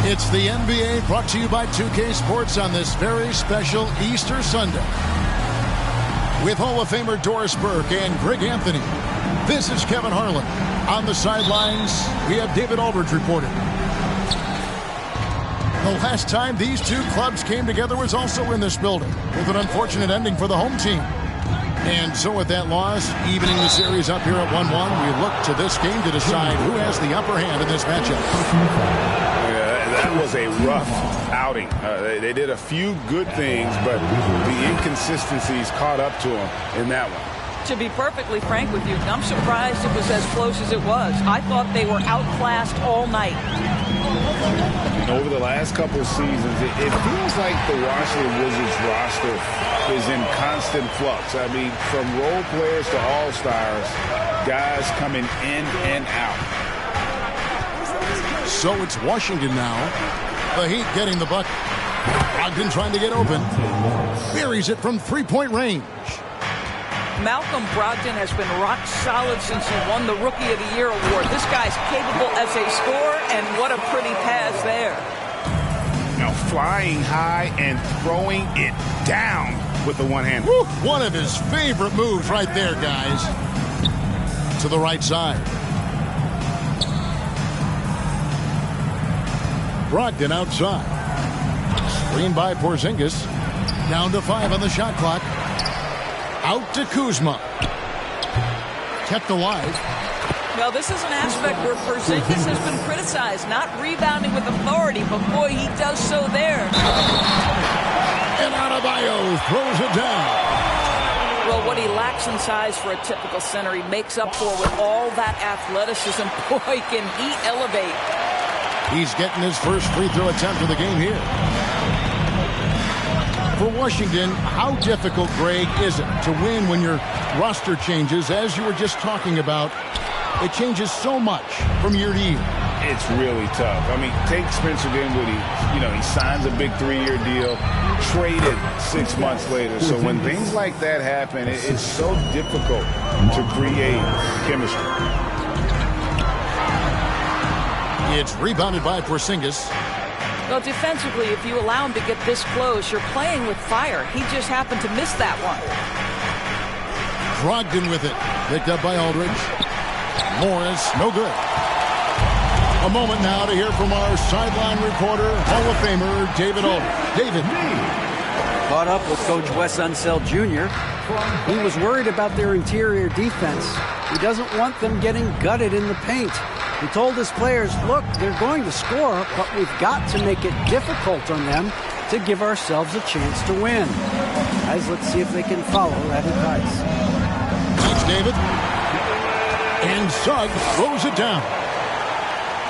It's the NBA brought to you by 2K Sports on this very special Easter Sunday. With Hall of Famer Doris Burke and Greg Anthony, this is Kevin Harlan. On the sidelines, we have David Aldridge reporting. The last time these two clubs came together was also in this building, with an unfortunate ending for the home team. And so with that loss, evening the series up here at 1-1, we look to this game to decide who has the upper hand in this matchup. That was a rough outing. They did a few good things, but the inconsistencies caught up to them in that one. To be perfectly frank with you, I'm surprised it was as close as it was. I thought they were outclassed all night. Over the last couple of seasons, it feels like the Washington Wizards roster is in constant flux. I mean, from role players to all-stars, guys coming in and out. So it's Washington now. The Heat getting the bucket. Brogdon trying to get open. Buries it from three-point range. Malcolm Brogdon has been rock solid since he won the Rookie of the Year award. This guy's capable as a scorer, and what a pretty pass there. Now flying high and throwing it down with the one hand. Woo, one of his favorite moves right there, guys. To the right side. Brogdon outside. Screen by Porzingis. Down to 5 on the shot clock. Out to Kuzma. Kept alive. Well, this is an aspect where Porzingis has been criticized, not rebounding with authority, but boy, he does so there. And Adebayo throws it down. Well, what he lacks in size for a typical center, he makes up for with all that athleticism. Boy, can he elevate. He's getting his first free throw attempt of the game here. For Washington, how difficult, Greg, is it to win when your roster changes, as you were just talking about? It changes so much from year to year. It's really tough. I mean, take Spencer Dinwiddie. He signs a big 3-year deal, traded 6 months later. So when things like that happen, it's so difficult to create chemistry. It's rebounded by Porzingis. Well, defensively, if you allow him to get this close, you're playing with fire. He just happened to miss that one. Brogdon with it. Picked up by Aldridge. Morris, no good. A moment now to hear from our sideline reporter, Hall of Famer David Aldridge. David. Caught up with Coach Wes Unseld Jr. He was worried about their interior defense. He doesn't want them getting gutted in the paint. He told his players, look, they're going to score, but we've got to make it difficult on them to give ourselves a chance to win. Guys, let's see if they can follow that advice. Thanks, David. And Suggs throws it down.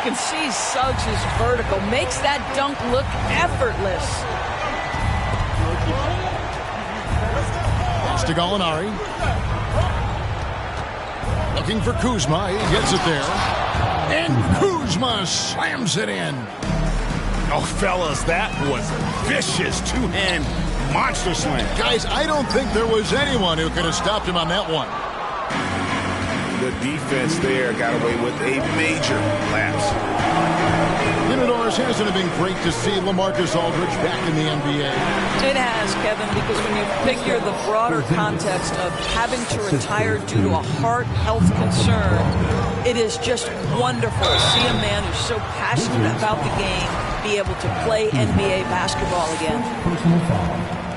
You can see Suggs is vertical, makes that dunk look effortless. Pass to Gallinari. Looking for Kuzma. He gets it there. And Kuzma slams it in. Oh, fellas, that was a vicious two-hand monster slam. Guys, I don't think there was anyone who could have stopped him on that one. The defense there got away with a major lapse. Doris, hasn't it been great to see LaMarcus Aldridge back in the NBA? It has, Kevin, because when you figure the broader context of having to retire due to a heart health concern, it is just wonderful to see a man who's so passionate about the game be able to play NBA basketball again.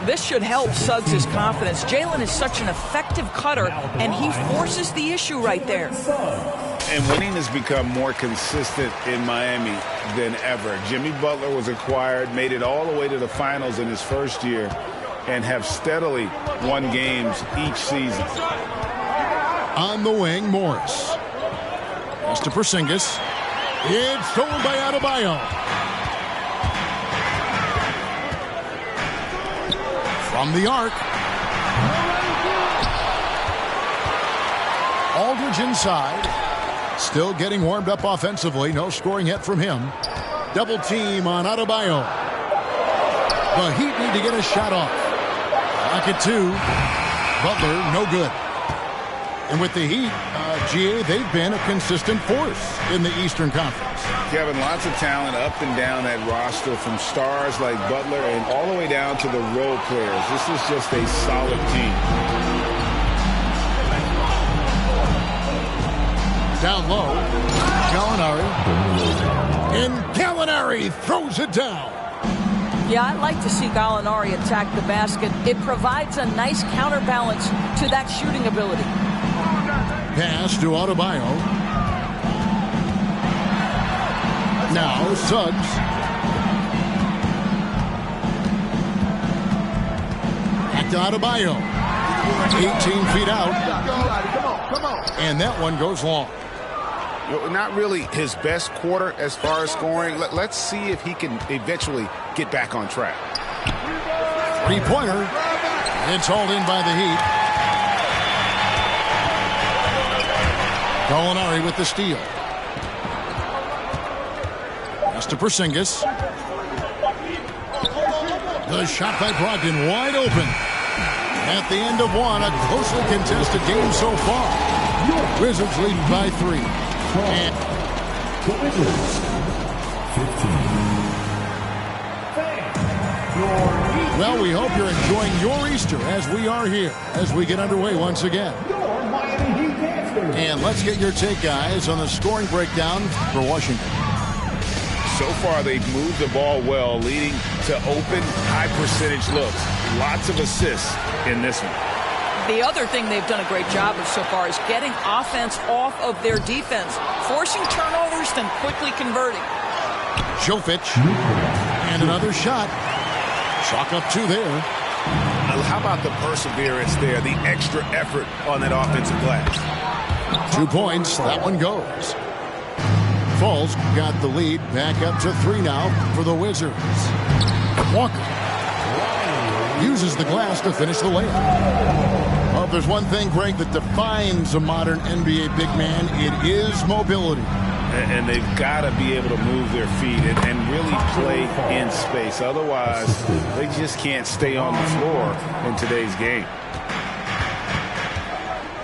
This should help Suggs' confidence. Jalen is such an effective cutter, and he forces the issue right there. And winning has become more consistent in Miami than ever. Jimmy Butler was acquired, made it all the way to the finals in his first year, and have steadily won games each season. On the wing, Morris. Pass to Porzingis. It's stolen by Adebayo. From the arc. Aldridge inside. Still getting warmed up offensively. No scoring yet from him. Double team on Adebayo. The Heat need to get a shot off. Back at 2. Butler, no good. And with the Heat, GA, they've been a consistent force in the Eastern Conference. Kevin, lots of talent up and down that roster, from stars like Butler and all the way down to the role players. This is just a solid team. Down low, Gallinari. And Gallinari throws it down. Yeah, I like to see Gallinari attack the basket. It provides a nice counterbalance to that shooting ability. Pass to Adebayo. Now Suggs. Back to Adebayo. 18 feet out. And that one goes long. Not really his best quarter as far as scoring. Let's see if he can eventually get back on track. Three-pointer. It's hauled in by the Heat. Gallinari with the steal. Pass to Porzingis. The shot by Brogdon wide open. At the end of one, a closely contested game so far. Wizards lead by 3. And the Wizards, 15. Well, we hope you're enjoying your Easter as we are here, as we get underway once again. And let's get your take, guys, on the scoring breakdown for Washington. So far, they've moved the ball well, leading to open, high-percentage looks. Lots of assists in this one. The other thing they've done a great job of so far is getting offense off of their defense, forcing turnovers, then quickly converting. Jovic, and another shot. Chalk up 2 there. How about the perseverance there, the extra effort on that offensive glass? 2 points, that one goes. Falls got the lead, back up to 3 now for the Wizards. Walker uses the glass to finish the layup. Well, if there's one thing, Greg, that defines a modern NBA big man, it is mobility. And they've got to be able to move their feet and really play in space. Otherwise, they just can't stay on the floor in today's game.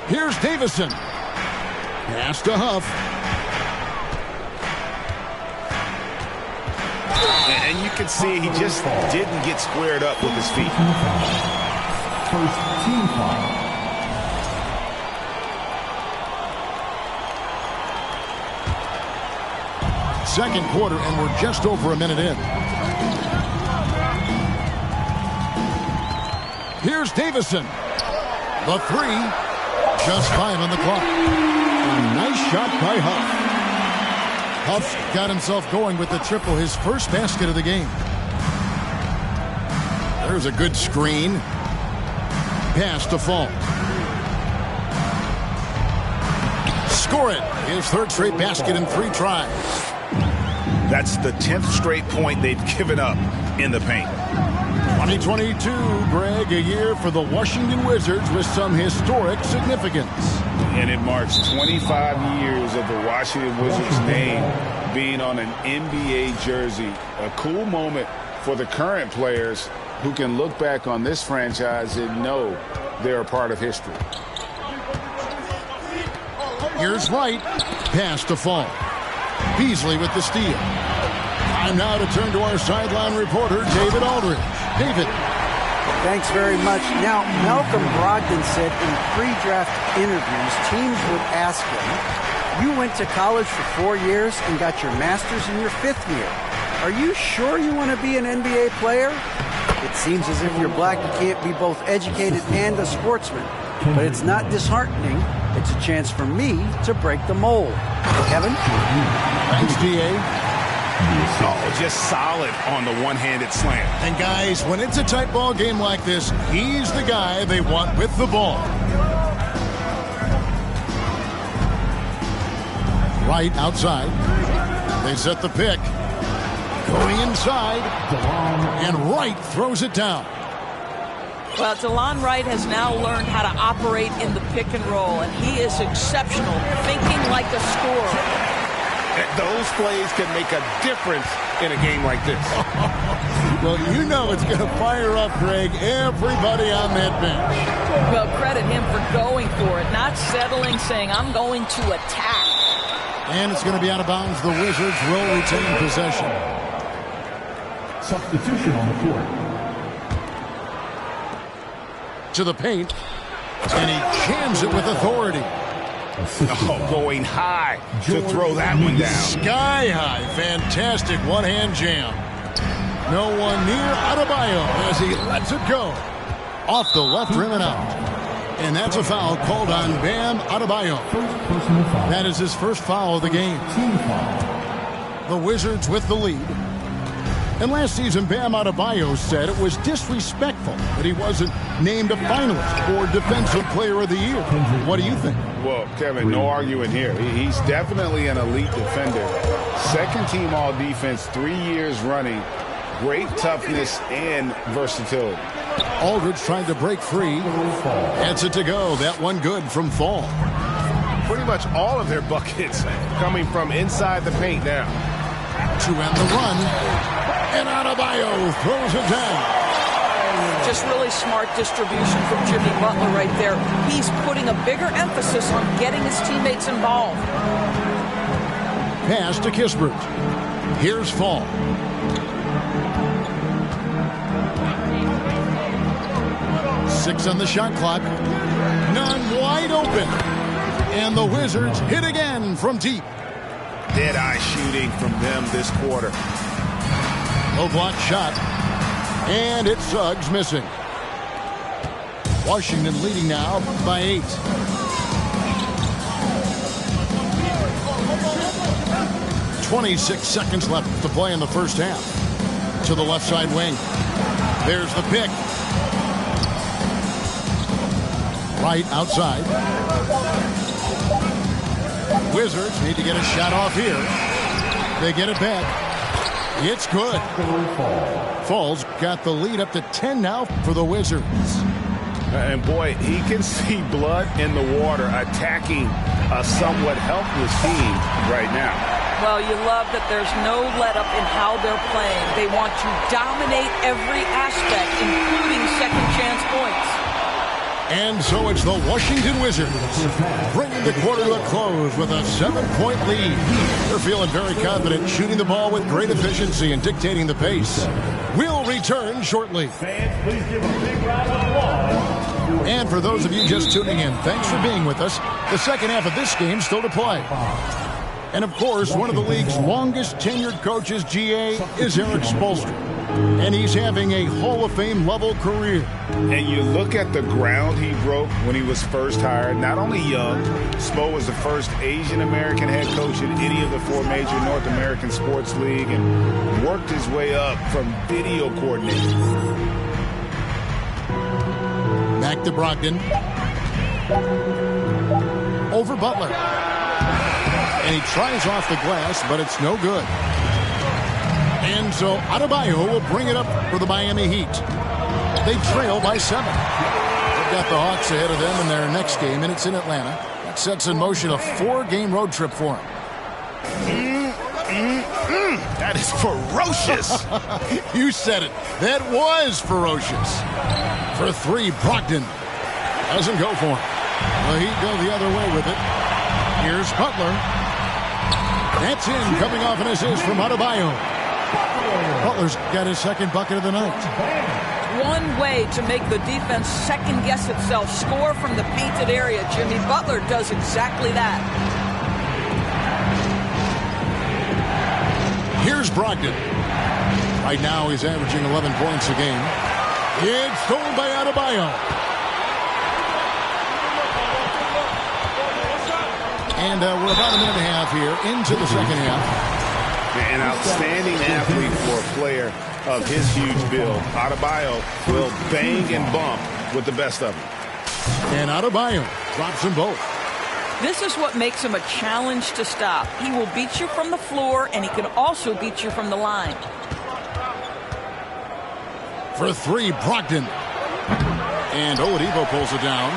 Here's Davison. Pass to Huff. And you can see he just didn't get squared up with his feet. First team foul. Second quarter, and we're just over a minute in. Here's Davison. The 3. Just 5 on the clock. A nice shot by Huff. Huff got himself going with the triple, his first basket of the game. There's a good screen. Pass to Fall. Score it. His 3rd straight basket in 3 tries. That's the 10th straight point they've given up in the paint. 2022, Greg, a year for the Washington Wizards with some historic significance. And it marks 25 years of the Washington Wizards name being on an NBA jersey. A cool moment for the current players who can look back on this franchise and know they're a part of history. Here's Wright. Pass to Fall. Beasley with the steal. Time now to turn to our sideline reporter, David Aldridge. David. Thanks very much. Now, Malcolm Brogdon said in pre-draft interviews, teams would ask him, you went to college for 4 years and got your master's in your 5th year. Are you sure you want to be an NBA player? It seems as if you're black, you can't be both educated and a sportsman. But it's not disheartening. It's a chance for me to break the mold. Kevin? Thanks, D.A. Oh, just solid on the one-handed slam. And guys, when it's a tight ball game like this, he's the guy they want with the ball. Right outside. They set the pick. Going inside. And Wright throws it down. Well, DeLon Wright has now learned how to operate in the pick and roll, and he is exceptional, thinking like a scorer. Those plays can make a difference in a game like this. Well, you know it's going to fire up, Greg, everybody on that bench. Well, credit him for going for it, not settling, saying, I'm going to attack. And it's going to be out of bounds. The Wizards will retain possession. Substitution on the court. To the paint, and he jams it with authority. Oh, going high to throw that one down. Sky high. Fantastic one-hand jam. No one near Adebayo as he lets it go. Off the left rim and out. And that's a foul called on Bam Adebayo. That is his first foul of the game. The Wizards with the lead. And last season, Bam Adebayo said it was disrespectful that he wasn't named a finalist for Defensive Player of the Year. What do you think? Well, Kevin, no arguing here. He's definitely an elite defender. Second team all defense, 3 years running. Great toughness and versatility. Aldridge trying to break free. Gets it to go. That one good from Fall. Pretty much all of their buckets coming from inside the paint now. To end the run. And Adebayo throws it down. Just really smart distribution from Jimmy Butler right there. He's putting a bigger emphasis on getting his teammates involved. Pass to Kispert. Here's Fall. Six on the shot clock. None wide open. And the Wizards hit again from deep. Dead-eye shooting from them this quarter. Low block shot. And it's Suggs missing. Washington leading now by 8. "26 seconds left to play in the first half. To the left side wing. There's the pick. Right outside. Wizards need to get a shot off here. They get it back. It's good. Falls got the lead up to 10 now for the Wizards. And boy, he can see blood in the water attacking a somewhat helpless team right now. Well, you love that there's no let-up in how they're playing. They want to dominate every aspect, including second-chance points. And so it's the Washington Wizards bringing the quarter to a close with a 7-point lead. They're feeling very confident, shooting the ball with great efficiency and dictating the pace. We'll return shortly. Fans, please give a big round of applause. And for those of you just tuning in, thanks for being with us. The second half of this game still to play. And of course, one of the league's longest tenured coaches, GA, is Eric Spoelstra. And he's having a Hall of Fame level career. And you look at the ground he broke when he was first hired. Not only young, Spo was the first Asian American head coach in any of the 4 major North American sports league and worked his way up from video coordinator. Back to Brogdon. Over Butler. And he tries off the glass, but it's no good. And so Adebayo will bring it up for the Miami Heat. They trail by 7. They've got the Hawks ahead of them in their next game, and it's in Atlanta. That sets in motion a 4-game road trip for them. That is ferocious. You said it. That was ferocious. For 3, Brogdon doesn't go for him. The Heat go the other way with it. Here's Butler. That's in, coming off an assist from Adebayo. Butler's got his second bucket of the night. One way to make the defense second-guess itself, score from the painted area. Jimmy Butler does exactly that. Here's Brogdon. Right now he's averaging 11 points a game. It's stolen by Adebayo. And we're about a minute and a half here into the second half. An outstanding athlete for a player of his huge build. Adebayo will bang and bump with the best of them. And Adebayo drops them both. This is what makes him a challenge to stop. He will beat you from the floor, and he can also beat you from the line. For three, Brogdon. And Oladipo pulls it down.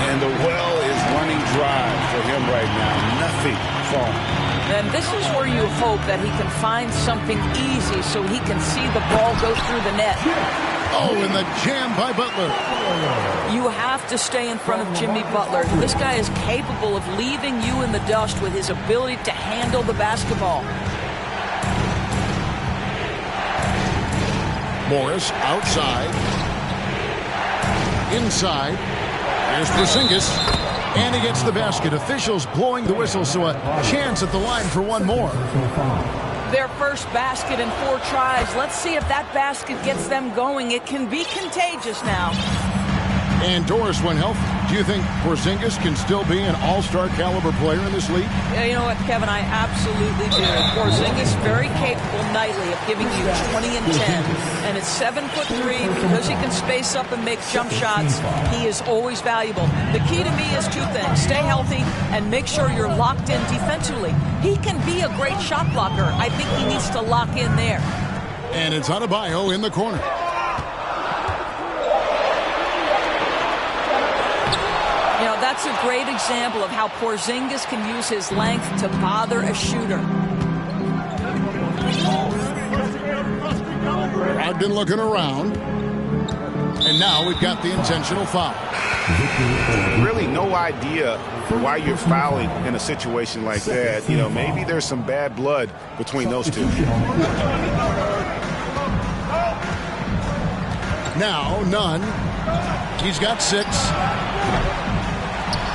And the well is running dry for him right now. Nothing falling. And this is where you hope that he can find something easy so he can see the ball go through the net. Oh, and the jam by Butler. You have to stay in front of Jimmy Butler. This guy is capable of leaving you in the dust with his ability to handle the basketball. Morris outside. Inside. Here's Porzingis. And he gets the basket. Officials blowing the whistle, so a chance at the line for one more. Their first basket in 4 tries. Let's see if that basket gets them going. It can be contagious now. And Doris, when healthy, do you think Porzingis can still be an all-star caliber player in this league? Yeah, you know what, Kevin? I absolutely do. Porzingis very capable nightly of giving you 20 and 10. And at 7'3", because he can space up and make jump shots, he is always valuable. The key to me is 2 things. Stay healthy and make sure you're locked in defensively. He can be a great shot blocker. I think he needs to lock in there. And it's Adebayo in the corner. You know, that's a great example of how Porzingis can use his length to bother a shooter. Brogdon looking around. And now we've got the intentional foul. Really no idea why you're fouling in a situation like that. You know, maybe there's some bad blood between those two. Now, none. He's got 6.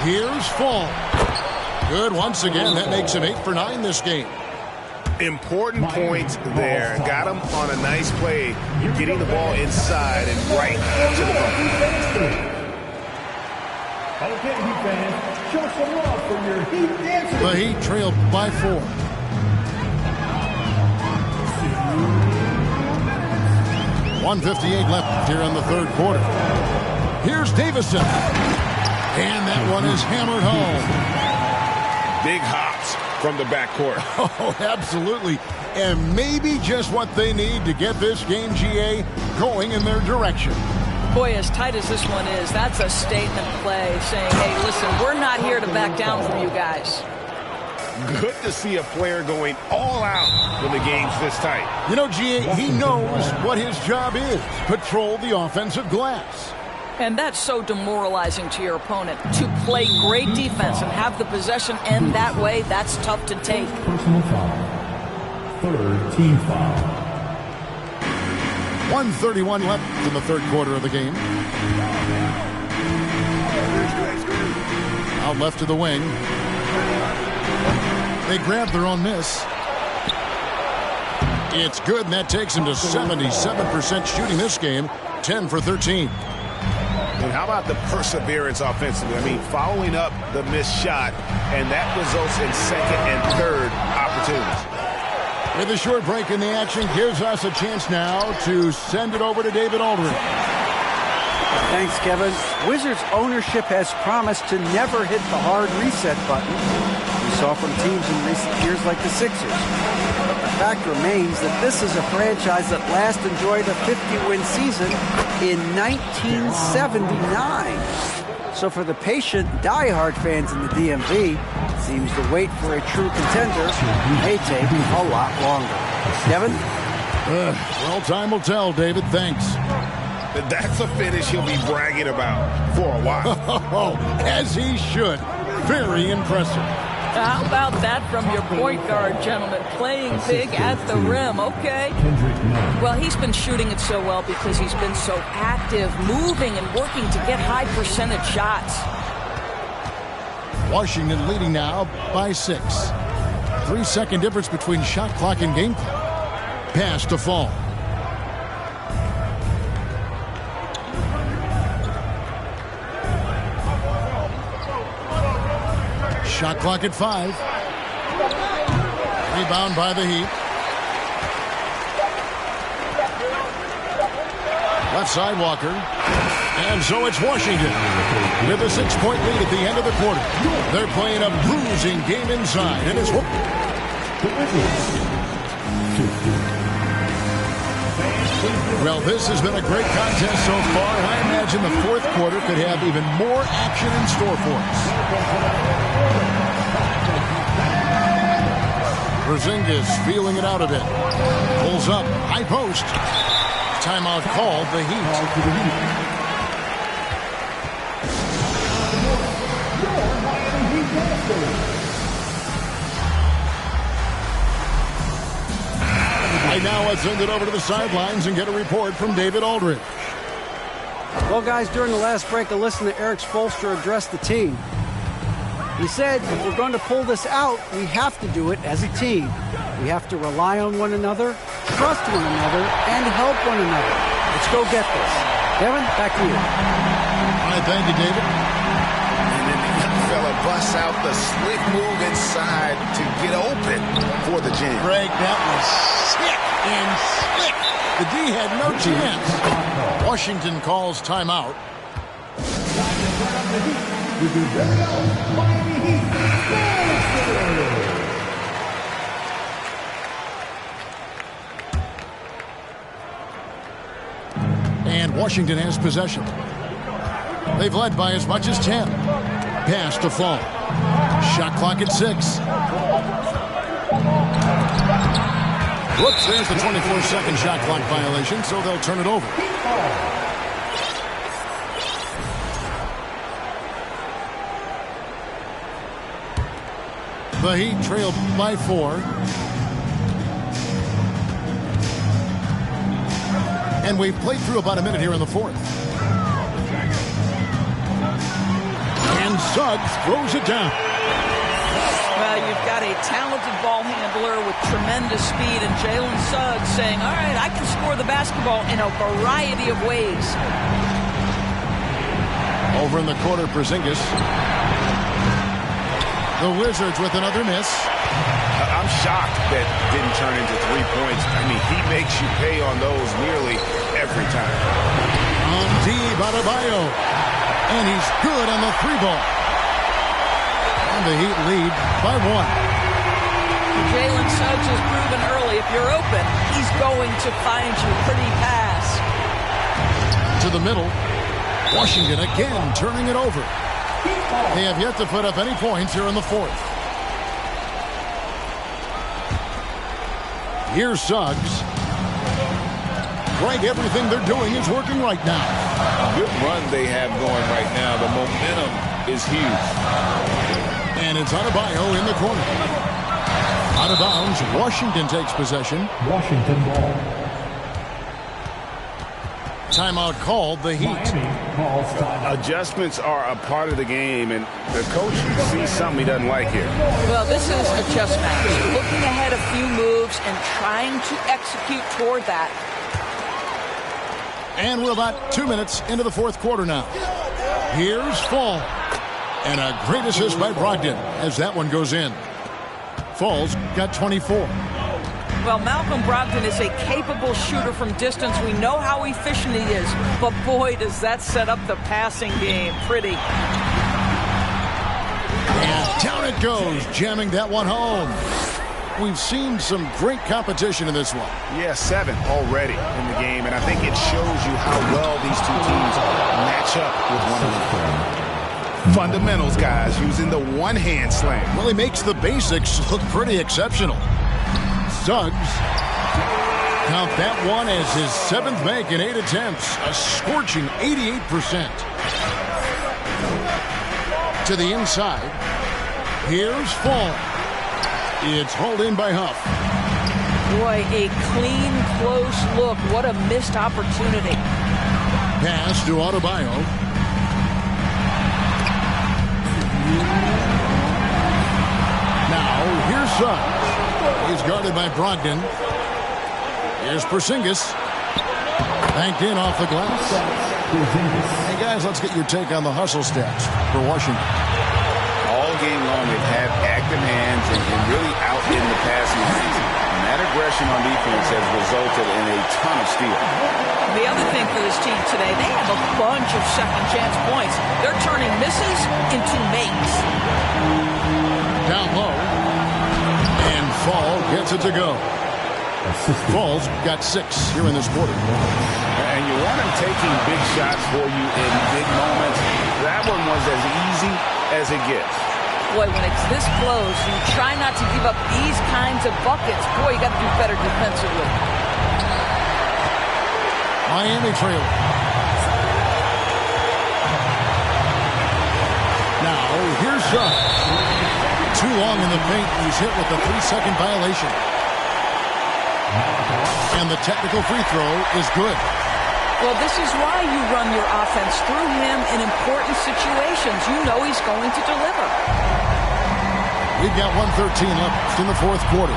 Here's Fall. Good once again. That makes him 8 for 9 this game. Important points there. Got him on a nice play. You're getting the ball inside and right to the ball. Okay, Heat fans, show some love for your Heat dancers. The Heat trailed by 4. .158 left here in the third quarter. Here's Davison. And that one is hammered home. Big hops from the backcourt. Oh, absolutely. And maybe just what they need to get this game, GA, going in their direction. Boy, as tight as this one is, that's a statement play saying, hey, listen, we're not here to back down from you guys. Good to see a player going all out when the game's this tight. You know, GA, he knows what his job is. Patrol the offensive glass. And that's so demoralizing to your opponent. To play great defense and have the possession end that way, that's tough to take. Personal foul. Third team foul. 1:31 left in the third quarter of the game. Out left to the wing. They grab their own miss. It's good, and that takes them to 77% shooting this game, 10 for 13. And how about the perseverance offensively? I mean, following up the missed shot, and that results in second and third opportunities. With a short break in the action, gives us a chance now to send it over to David Aldridge. Thanks, Kevin. Wizards ownership has promised to never hit the hard reset button we saw from teams in recent years like the Sixers. But the fact remains that this is a franchise that last enjoyed a 50-win season in 1979. So for the patient, diehard fans in the DMV, it seems the wait for a true contender may take a lot longer. Kevin? Well, time will tell, David. Thanks. That's a finish he'll be bragging about for a while. As he should. Very impressive. How about that from your point guard, gentlemen? Playing big at the rim, okay? Well, he's been shooting it so well because he's been so active, moving and working to get high percentage shots. Washington leading now by 6. 3-second difference between shot clock and game clock. Pass to Fall. Shot clock at 5. Rebound by the Heat. Left side Walker. And so it's Washington with a 6-point lead at the end of the quarter. They're playing a bruising game inside. And it's... Well, this has been a great contest so far, and I imagine the fourth quarter could have even more action in store for us. Porzingis feeling it out a bit. Pulls up, high post. Timeout called, the Heat. Right now, let's send it over to the sidelines and get a report from David Aldridge. Well, guys, during the last break, I listened to Eric Spoelstra address the team. He said, if we're going to pull this out, we have to do it as a team. We have to rely on one another, trust one another, and help one another. Let's go get this. Kevin, back to you. All right, thank you, David. And then the young fella busts out the slick move inside to get open for the jam. Greg, that was sick and slick. The D had no chance. Washington calls timeout. And Washington has possession. They've led by as much as 10. Pass to Fall. Shot clock at 6. Whoops, there's the 24-second shot clock violation, so they'll turn it over. The Heat trailed by 4. And we've played through about a minute here in the fourth. And Suggs throws it down. Well, you've got a talented ball handler with tremendous speed, and Jalen Suggs saying, all right, I can score the basketball in a variety of ways. Over in the corner, Porzingis. The Wizards with another miss. I'm shocked that didn't turn into 3 points. I mean, he makes you pay on those nearly every time. On D, Adebayo. And he's good on the 3-ball. And the Heat lead by 1. Jalen Suggs has proven early, if you're open, he's going to find you. Pretty pass. To the middle. Washington again turning it over. They have yet to put up any points here in the fourth. Here's Suggs. Right, everything they're doing is working right now. Good run they have going right now. The momentum is huge. And it's Adebayo in the corner. Out of bounds, Washington takes possession. Washington ball. Timeout called, the Heat. Miami calls timeout. Adjustments are a part of the game, and the coach sees something he doesn't like here. Well, this is a chess match. Looking ahead a few moves and trying to execute toward that. And we're about 2 minutes into the fourth quarter now. Here's Fall. And a great assist by Brogdon as that one goes in. Fall's got 24. Well, Malcolm Brogdon is a capable shooter from distance. We know how efficient he is. But boy, does that set up the passing game. Pretty. And down it goes, jamming that one home. We've seen some great competition in this one. Yeah, 7 already in the game, and I think it shows you how well these two teams match up with one another. Fundamentals, guys, using the one-hand slam. Well, he makes the basics look pretty exceptional. Suggs, count that one as his 7th make in 8 attempts, a scorching 88%. To the inside, here's Fall. It's hauled in by Huff. Boy, a clean, close look. What a missed opportunity. Pass to Adebayo. Now, here's Suggs. He's guarded by Brogdon. Here's Porzingis. Banked in off the glass. Hey, guys, let's get your take on the hustle stats for Washington. All game long, they've had active hands and really out in the passing lanes. No matter aggression on defense has resulted in a ton of steals. The other thing for this team today, they have a bunch of second chance points. They're turning misses into makes. Down low. And Fall gets it to go. Fall's got 6 here in this quarter. And you want him taking big shots for you in big moments. That one was as easy as it gets. Boy, when it's this close, you try not to give up these kinds of buckets. Boy, you got to do better defensively. Miami trailing. Now, here's Sharp. Too long in the paint. He's hit with a 3-second violation. And the technical free throw is good. Well, this is why you run your offense through him in important situations. You know he's going to deliver. We've got 1:13 left in the fourth quarter.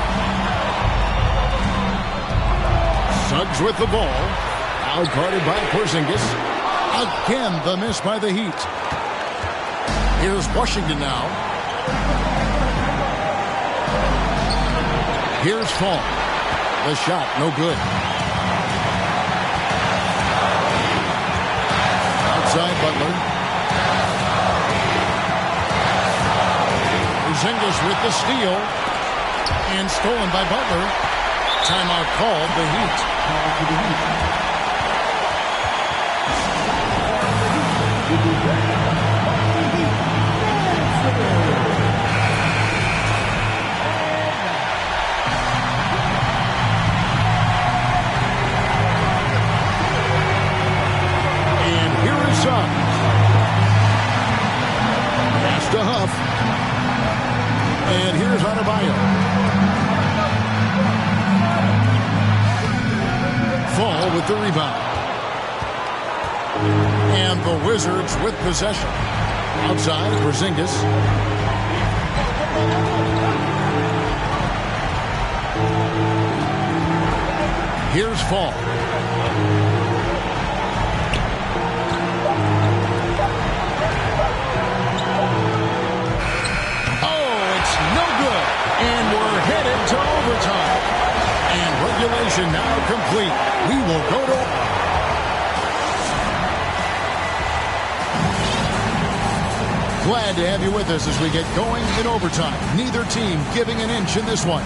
Suggs with the ball. Out guarded by Porzingis. Again, the miss by the Heat. Here's Washington now. Here's Fall. The shot, no good. Outside Butler. Porzingis with the steal. And stolen by Butler. Timeout called, the Heat. Pass to Huff. And here's Adebayo. Fall with the rebound. And the Wizards with possession. Outside, Porzingis. Here's Fall. And we're headed to overtime. And regulation now complete. We will go to... Glad to have you with us as we get going in overtime. Neither team giving an inch in this one.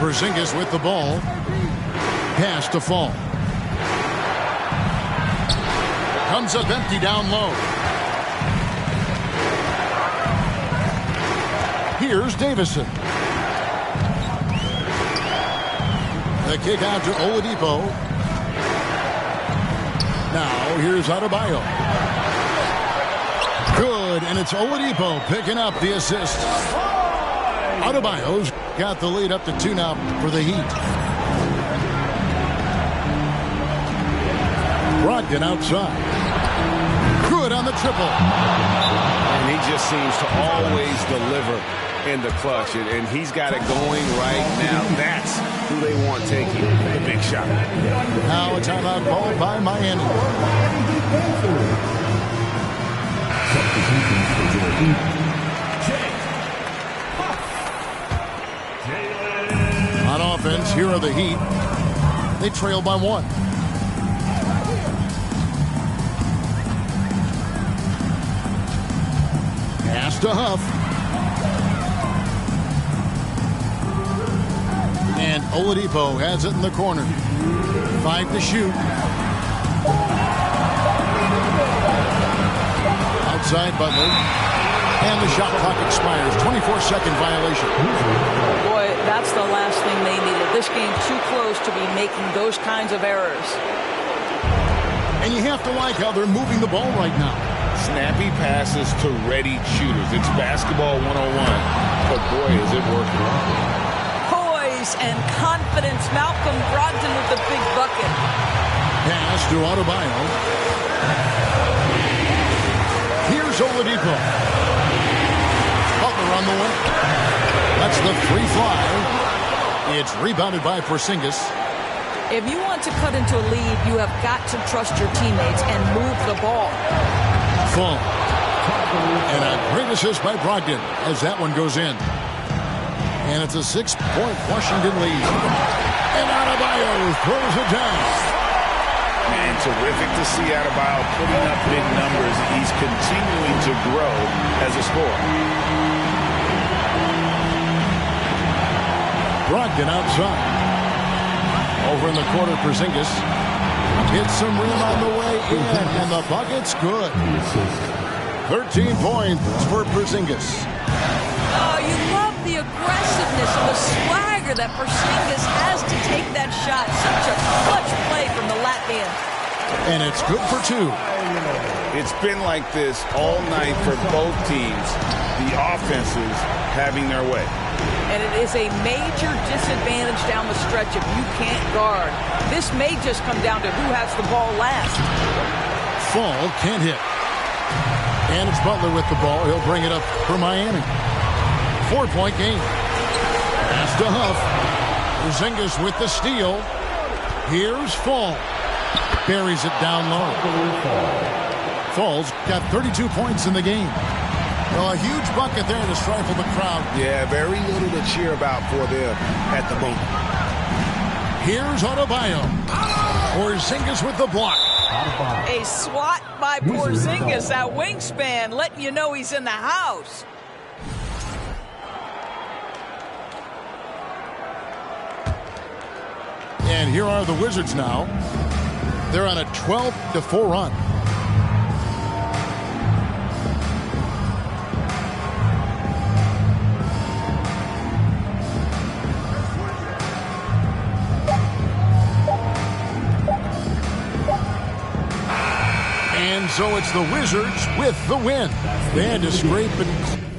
Porzingis with the ball. Pass to Fall. Comes up empty down low. Here's Davison. The kick out to Oladipo. Now here's Adebayo. Good, and it's Oladipo picking up the assist. Adebayo's got the lead up to 2 now for the Heat. Brogdon outside. Good on the triple. And he just seems to always deliver in the clutch. And he's got it going right now. That's who they want taking the big shot. Now a timeout called by Miami. On offense, here are the Heat. They trail by 1. Pass to Huff. And Oladipo has it in the corner. 5 to shoot. Outside Butler. And the shot clock expires. 24-second violation. Boy, that's the last thing they needed. This game too close to be making those kinds of errors. And you have to like how they're moving the ball right now. Snappy passes to ready shooters. It's basketball 101. But boy, is it working. Poise and confidence. Malcolm Brogdon with the big bucket. Pass to Adebayo. Here's Oladipo. Butler on the way. That's the free fly. It's rebounded by Porzingis. If you want to cut into a lead, you have got to trust your teammates and move the ball. Full. And a great assist by Brogdon as that one goes in. And it's a 6-point Washington lead. And Adebayo throws it down. And terrific to see Adebayo putting up big numbers. He's continuing to grow as a scorer. Brogdon outside. Over in the corner, Porzingis hits some rim on the way in, and the bucket's good. 13 points for Porzingis. Oh, you love the aggressiveness and the swagger that Porzingis has to take that shot. Such a clutch play from the Latvian. And it's good for 2. It's been like this all night for both teams. The offenses having their way. And it is a major disadvantage down the stretch if you can't guard. This may just come down to who has the ball last. Fall can't hit. And it's Butler with the ball. He'll bring it up for Miami. 4-point game. Pass to Huff. Porzingis with the steal. Here's Fall. Buries it down low. Fall's got 32 points in the game. Well, a huge bucket there to stifle the crowd. Yeah, very little to cheer about for them at the moment. Here's Adebayo. Porzingis with the block. A swat by Porzingis, that wingspan, letting you know he's in the house. And here are the Wizards now. They're on a 12-4 run. And so it's the Wizards with the win. They had to scrape and